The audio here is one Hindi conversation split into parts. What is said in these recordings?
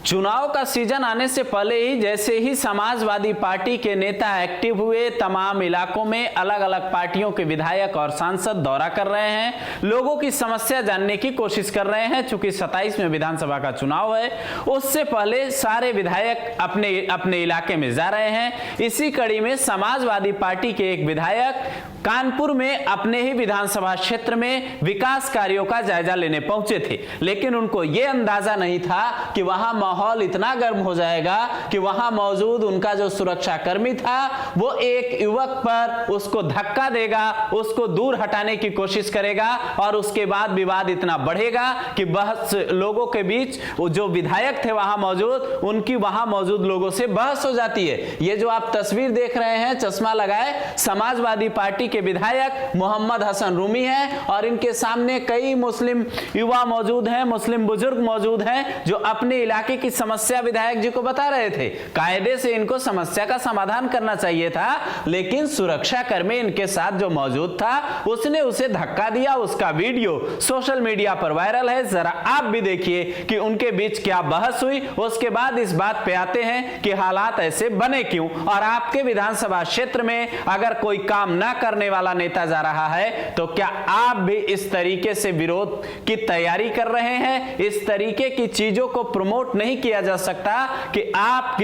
चुनाव का सीजन आने से पहले ही जैसे ही समाजवादी पार्टी के नेता एक्टिव हुए, तमाम इलाकों में अलग अलग पार्टियों के विधायक और सांसद दौरा कर रहे हैं, लोगों की समस्या जानने की कोशिश कर रहे हैं। चूंकि 27 में विधानसभा का चुनाव है, उससे पहले सारे विधायक अपने अपने इलाके में जा रहे हैं। इसी कड़ी में समाजवादी पार्टी के एक विधायक कानपुर में अपने ही विधानसभा क्षेत्र में विकास कार्यों का जायजा लेने पहुंचे थे, लेकिन उनको यह अंदाजा नहीं था कि वहां माहौल इतना गर्म हो जाएगा कि वहां मौजूद उनका जो सुरक्षा कर्मी था वो एक युवक पर उसको धक्का देगा, उसको दूर हटाने की कोशिश करेगा और उसके बाद विवाद इतना बढ़ेगा कि बहस लोगों के बीच, जो विधायक थे वहां मौजूद, उनकी वहां मौजूद लोगों से बहस हो जाती है। ये जो आप तस्वीर देख रहे हैं, चश्मा लगाए समाजवादी पार्टी के विधायक मोहम्मद हसन रूमी हैं और इनके सामने कई मुस्लिम युवा मौजूद हैं, मुस्लिम बुजुर्ग मौजूद हैं जो अपने इलाके की समस्या विधायक जी को बता रहे थे। कायदे से इनको समस्या का समाधान करना चाहिए था, लेकिन सुरक्षा कर्मी इनके साथ जो मौजूद था उसने उसे धक्का दिया। उसका वीडियो सोशल मीडिया पर वायरल है, जरा आप भी देखिए कि उनके बीच क्या बहस हुई। उसके बाद इस बात पे आते हैं कि हालात ऐसे बने क्यों, और आपके विधानसभा क्षेत्र में अगर कोई काम ना करने वाला नेता जा रहा है तो क्या आप भी इस तरीके से विरोध की तैयारी कर रहे हैं? इस तरीके की चीजों को प्रमोट नहीं किया जा सकता कि आप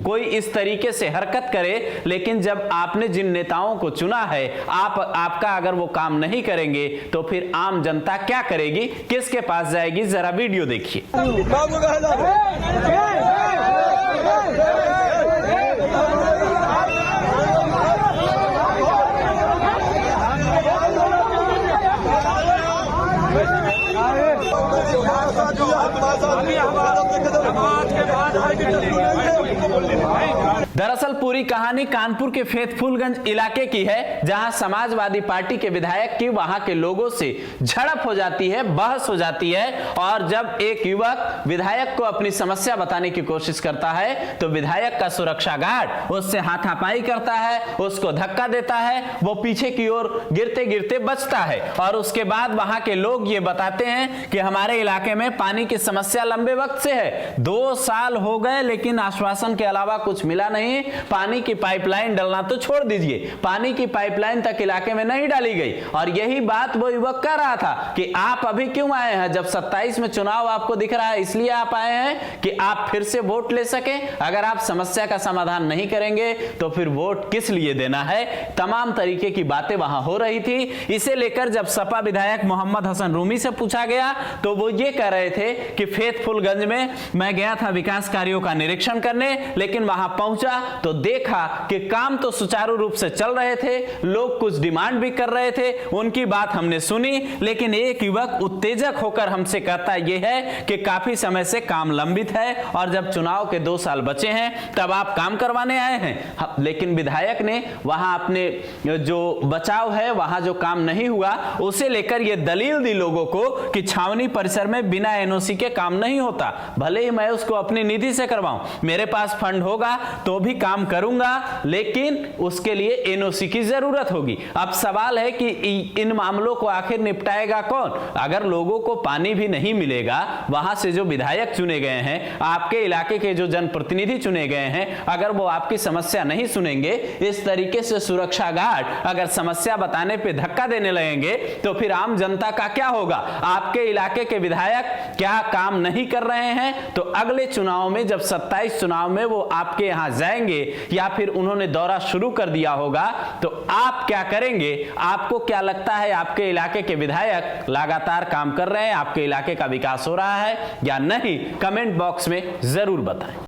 कोई इस तरीके से हरकत करे, लेकिन जब आपने जिन नेताओं को चुना है, आपका अगर वो काम नहीं करेंगे तो फिर आम जनता क्या करेगी, किसके पास जाएगी? जरा वीडियो देखिए। दरअसल पूरी कहानी कानपुर के फैतफुलगंज इलाके की है, जहां समाजवादी पार्टी के विधायक की वहां के लोगों से झड़प हो जाती है, बहस हो जाती है। और जब एक युवक विधायक को अपनी समस्या बताने की कोशिश करता है तो विधायक का सुरक्षा गार्ड उससे हाथापाई करता है, उसको धक्का देता है, वो पीछे की ओर गिरते गिरते बचता है। और उसके बाद वहां के लोग ये बताते हैं कि हमारे इलाके में पानी की समस्या लंबे वक्त से है, 2 साल हो गए, लेकिन आश्वासन के अलावा कुछ मिला नहीं। पानी की पाइपलाइन डलना तो छोड़ दीजिए, पानी की पाइपलाइन तक इलाके में नहीं डाली गई। और यही बात वो युवक कह रहा था कि आप अभी क्यों आए हैं, जब 27 में चुनाव आपको दिख रहा है इसलिए आप आए हैं कि आप फिर से वोट ले सकें। अगर आप समस्या का समाधान नहीं करेंगे तो फिर वोट किस लिए देना है? तमाम तरीके की बातें वहां हो रही थी। इसे लेकर जब सपा विधायक मोहम्मद हसन रूमी से पूछा गया तो वो ये कह रहे थे कि फैतफुलगंज में मैं गया था विकास कार्यों का निरीक्षण करने, लेकिन वहां पहुंचा तो देखा कि काम तो सुचारू रूप से चल रहे थे, लोग कुछ डिमांड भी कर रहे थे, उनकी बात हमने सुनी, लेकिन एक युवक उत्तेजक होकर हमसे कहता यह है कि काफी समय से काम लंबित है और जब चुनाव के 2 साल बचे हैं तब आप काम करवाने आए हैं। लेकिन विधायक ने वहां अपने जो बचाव है, वहां जो काम नहीं हुआ, उसे लेकर यह दलील दी लोगों को कि छावनी परिसर में बिना एनओसी के काम नहीं होता, भले ही मैं उसको अपनी निधि से करवाऊं, मेरे पास फंड होगा तो भी काम करूंगा, लेकिन उसके लिए एनओसी की जरूरत होगी। अब सवाल है कि इन मामलों को आखिर निपटाएगा कौन? अगर लोगों को पानी भी नहीं मिलेगा, वहां से जो विधायक चुने गए हैं, आपके इलाके के जो जनप्रतिनिधि चुने गए हैं, अगर वो आपकी समस्या नहीं सुनेंगे, इस तरीके से सुरक्षा गार्ड अगर समस्या बताने पे धक्का देने लगेंगे तो फिर आम जनता का क्या होगा? आपके इलाके के विधायक क्या काम नहीं कर रहे हैं तो अगले चुनाव में, जब 27 चुनाव में वो आपके यहां जाएंगे या फिर उन्होंने दौरा शुरू कर दिया होगा, तो आप क्या करेंगे? आपको क्या लगता है आपके इलाके के विधायक लगातार काम कर रहे हैं, आपके इलाके का विकास हो रहा है या नहीं? कमेंट बॉक्स में जरूर बताएं।